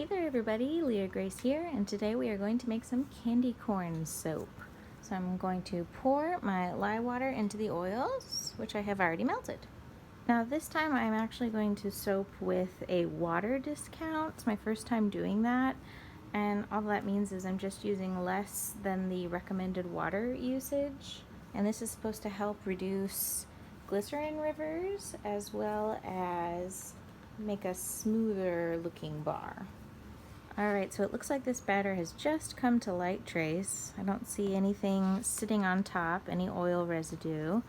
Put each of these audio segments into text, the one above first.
Hey there everybody, Leah Grace here, and today we are going to make some candy corn soap. So I'm going to pour my lye water into the oils, which I have already melted. Now this time I'm actually going to soap with a water discount. It's my first time doing that, and all that means is I'm just using less than the recommended water usage. And this is supposed to help reduce glycerin rivers as well as make a smoother looking bar. Alright, so it looks like this batter has just come to light trace. I don't see anything sitting on top, any oil residue.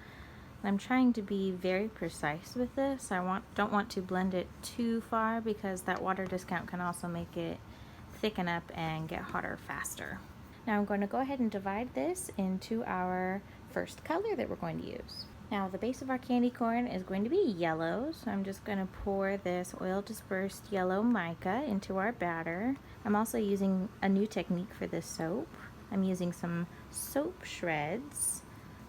I'm trying to be very precise with this. Don't want to blend it too far because that water discount can also make it thicken up and get hotter faster. Now I'm going to go ahead and divide this into our first color that we're going to use. Now the base of our candy corn is going to be yellow, so I'm just going to pour this oil dispersed yellow mica into our batter. I'm also using a new technique for this soap. I'm using some soap shreds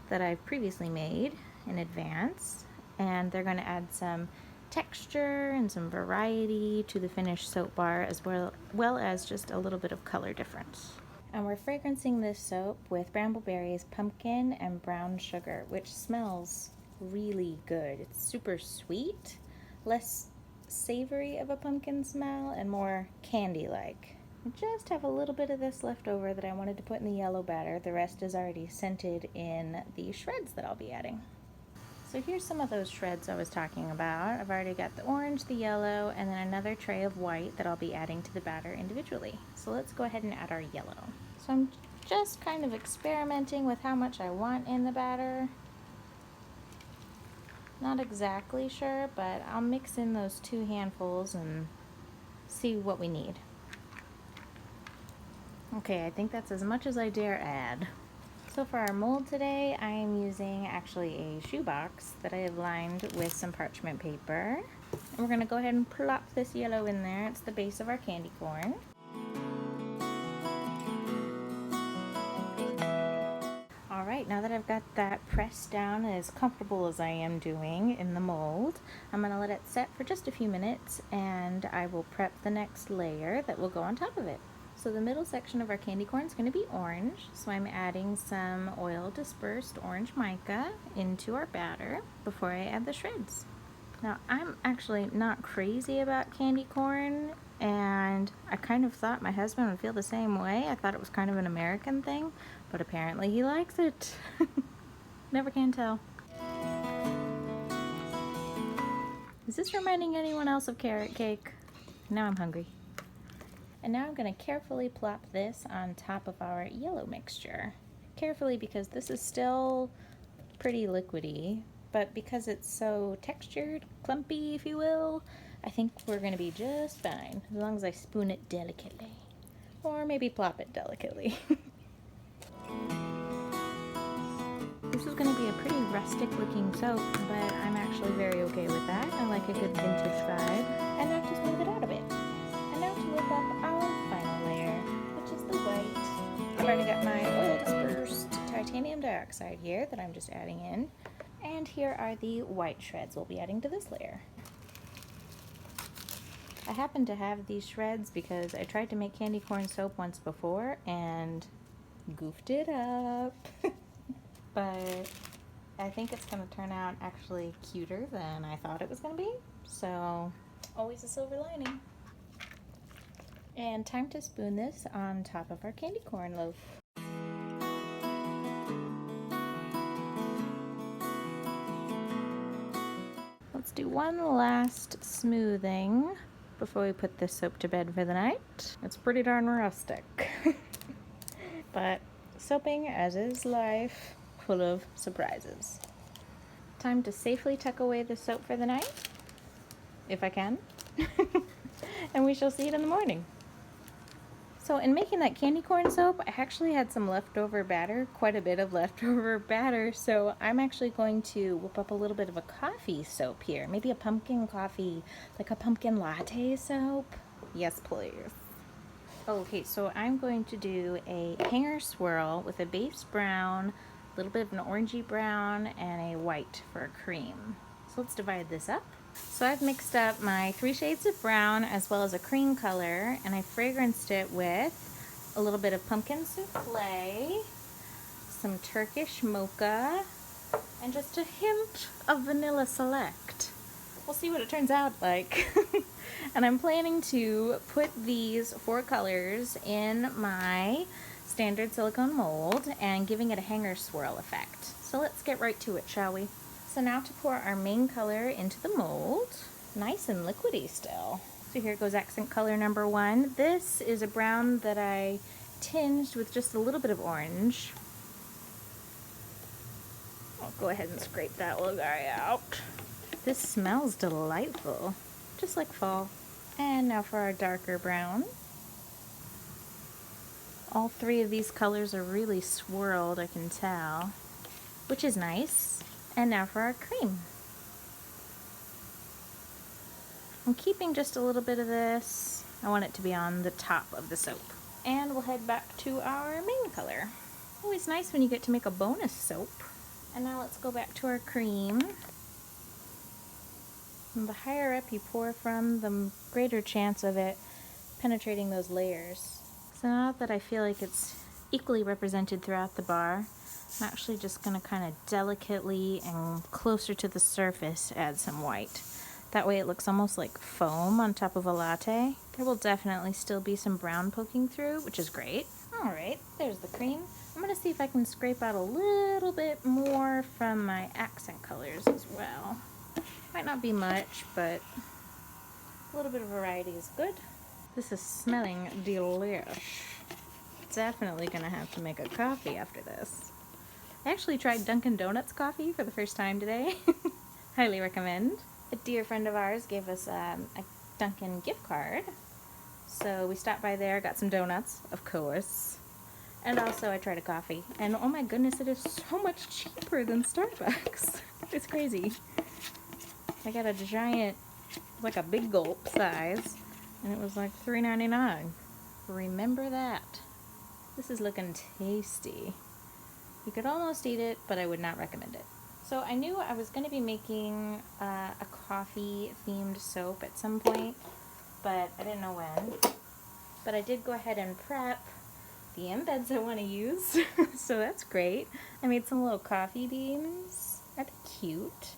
that I've previously made in advance, and they're going to add some texture and some variety to the finished soap bar, as well as just a little bit of color difference. And we're fragrancing this soap with brambleberries, pumpkin, and brown sugar, which smells really good. It's super sweet, less savory of a pumpkin smell, and more candy-like. I just have a little bit of this left over that I wanted to put in the yellow batter. The rest is already scented in the shreds that I'll be adding. So here's some of those shreds I was talking about. I've already got the orange, the yellow, and then another tray of white that I'll be adding to the batter individually. So let's go ahead and add our yellow. So I'm just kind of experimenting with how much I want in the batter. Not exactly sure, but I'll mix in those 2 handfuls and see what we need. Okay, I think that's as much as I dare add. So for our mold today, I am using actually a shoebox that I have lined with some parchment paper. And we're going to go ahead and plop this yellow in there. It's the base of our candy corn. Alright, now that I've got that pressed down as comfortable as I am doing in the mold, I'm going to let it set for just a few minutes and I will prep the next layer that will go on top of it. So the middle section of our candy corn is going to be orange, so I'm adding some oil dispersed orange mica into our batter before I add the shreds. Now I'm actually not crazy about candy corn, and I kind of thought my husband would feel the same way. I thought it was kind of an American thing, but apparently he likes it. Never can tell. Is this reminding anyone else of carrot cake? Now I'm hungry. And now I'm going to carefully plop this on top of our yellow mixture. Carefully, because this is still pretty liquidy, but because it's so textured, clumpy if you will, I think we're going to be just fine, as long as I spoon it delicately. Or maybe plop it delicately. This is going to be a pretty rustic looking soap, but I'm actually very okay with that. I like a good vintage vibe. And now to smooth it out a bit. And now to whip up our final layer, which is the white. I've already got my oil dispersed titanium dioxide here that I'm just adding in. And here are the white shreds we'll be adding to this layer. I happen to have these shreds because I tried to make candy corn soap once before and goofed it up. But I think it's going to turn out actually cuter than I thought it was going to be. So always a silver lining. And time to spoon this on top of our candy corn loaf. Let's do one last smoothing before we put this soap to bed for the night. It's pretty darn rustic. But soaping, as is life, full of surprises. Time to safely tuck away the soap for the night, if I can. And we shall see it in the morning. So in making that candy corn soap, I actually had some leftover batter, quite a bit of leftover batter, so I'm actually going to whip up a little bit of a coffee soap here. Maybe a pumpkin coffee, like a pumpkin latte soap. Yes, please. Okay, so I'm going to do a hanger swirl with a base brown, a little bit of an orangey brown, and a white for a cream. So let's divide this up. So I've mixed up my 3 shades of brown as well as a cream color, and I fragranced it with a little bit of pumpkin souffle, some Turkish mocha, and just a hint of vanilla select. We'll see what it turns out like. And I'm planning to put these 4 colors in my standard silicone mold and giving it a hanger swirl effect. So let's get right to it, shall we? So now to pour our main color into the mold. Nice and liquidy still. So here goes accent color number 1. This is a brown that I tinged with just a little bit of orange. I'll go ahead and scrape that little guy out. This smells delightful, just like fall. And now for our darker brown. All 3 of these colors are really swirled, I can tell, which is nice. And now for our cream. I'm keeping just a little bit of this. I want it to be on the top of the soap. And we'll head back to our main color. Always nice when you get to make a bonus soap. And now let's go back to our cream. And the higher up you pour from, the greater chance of it penetrating those layers. So now that I feel like it's equally represented throughout the bar, I'm actually just going to kind of delicately and closer to the surface add some white. That way it looks almost like foam on top of a latte. There will definitely still be some brown poking through, which is great. Alright, there's the cream. I'm going to see if I can scrape out a little bit more from my accent colors as well. Might not be much, but a little bit of variety is good. This is smelling delish. Definitely gonna have to make a coffee after this. I actually tried Dunkin' Donuts coffee for the first time today. Highly recommend. A dear friend of ours gave us a Dunkin' gift card. So we stopped by there, got some donuts, of course. And also I tried a coffee. And oh my goodness, it is so much cheaper than Starbucks. It's crazy. I got a giant, like a big gulp size. And it was like $3.99. Remember that. This is looking tasty. You could almost eat it, but I would not recommend it. So I knew I was going to be making a coffee-themed soap at some point, but I didn't know when. But I did go ahead and prep the embeds I want to use, so that's great. I made some little coffee beans. Are they cute?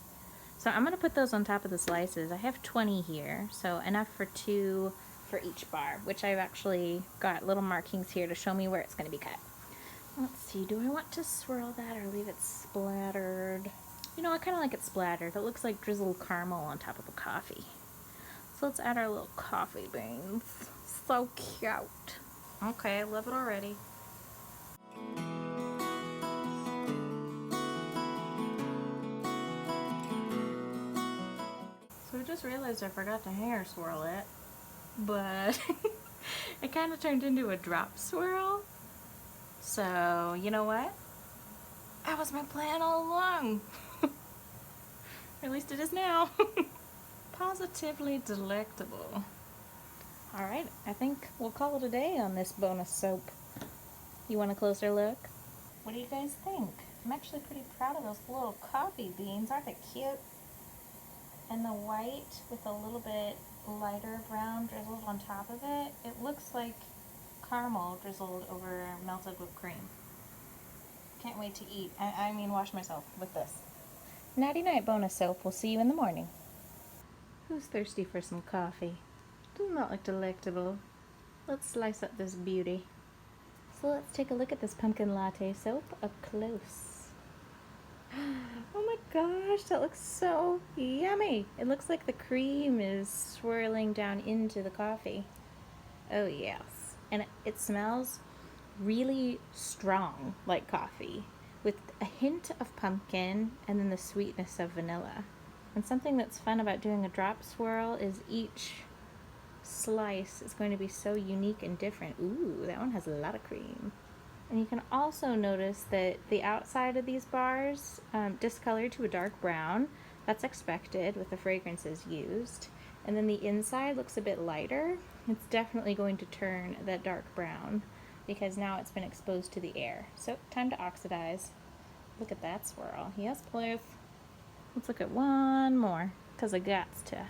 So I'm going to put those on top of the slices. I have 20 here, so enough for 2 for each bar, which I've actually got little markings here to show me where it's going to be cut. Let's see, do I want to swirl that or leave it splattered? You know, I kind of like it splattered. It looks like drizzled caramel on top of a coffee. So let's add our little coffee beans. So cute. Okay, I love it already. So I just realized I forgot to hanger swirl it, but it kind of turned into a drop swirl. So, you know what? That was my plan all along. Or at least it is now. Positively delectable. Alright, I think we'll call it a day on this bonus soap. You want a closer look? What do you guys think? I'm actually pretty proud of those little coffee beans. Aren't they cute? And the white with a little bit lighter brown drizzled on top of it. It looks like caramel drizzled over melted whipped cream. Can't wait to eat. I mean wash myself with this. Nighty night bonus soap. We'll see you in the morning. Who's thirsty for some coffee? Doesn't that look delectable? Let's slice up this beauty. So let's take a look at this pumpkin latte soap up close. Oh my gosh, that looks so yummy. It looks like the cream is swirling down into the coffee. Oh yes. And it smells really strong like coffee with a hint of pumpkin and then the sweetness of vanilla. And something that's fun about doing a drop swirl is each slice is going to be so unique and different. Ooh, that one has a lot of cream. And you can also notice that the outside of these bars discolored to a dark brown. That's expected with the fragrances used. And then the inside looks a bit lighter. It's definitely going to turn that dark brown because now it's been exposed to the air. So time to oxidize. Look at that swirl. Yes, please. Let's look at one more. because I gots to.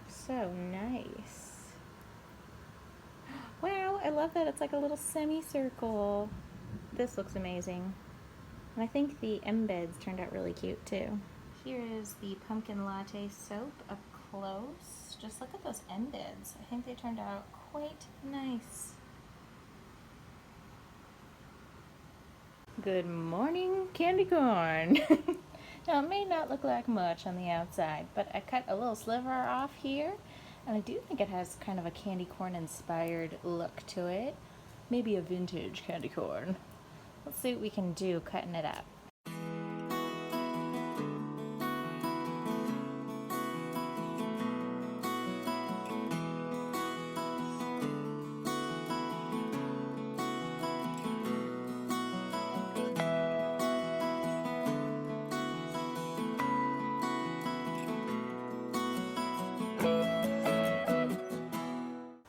So nice. Wow, I love that it's like a little semicircle. This looks amazing. And I think the embeds turned out really cute too. Here is the pumpkin latte soap up close. Just look at those embeds. I think they turned out quite nice. Good morning, candy corn. Now it may not look like much on the outside, but I cut a little sliver off here, and I do think it has kind of a candy corn inspired look to it. Maybe a vintage candy corn. Let's see what we can do cutting it up.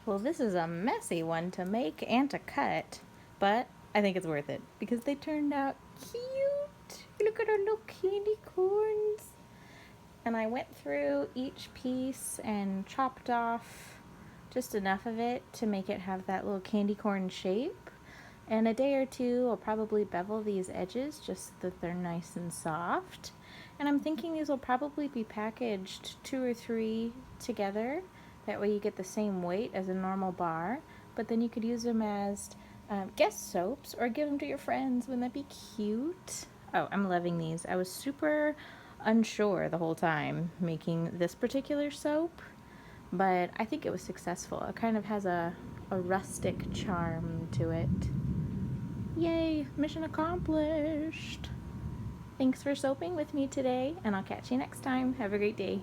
Well, this is a messy one to make and to cut, but I think it's worth it because they turned out cute. Look at our little candy corns. And I went through each piece and chopped off just enough of it to make it have that little candy corn shape. In a day or two, I'll probably bevel these edges just so that they're nice and soft. And I'm thinking these will probably be packaged 2 or 3 together. That way you get the same weight as a normal bar, but then you could use them as guest soaps or give them to your friends. Wouldn't that be cute? Oh, I'm loving these. I was super unsure the whole time making this particular soap, but I think it was successful. It kind of has a rustic charm to it. Yay, mission accomplished. Thanks for soaping with me today, and I'll catch you next time. Have a great day.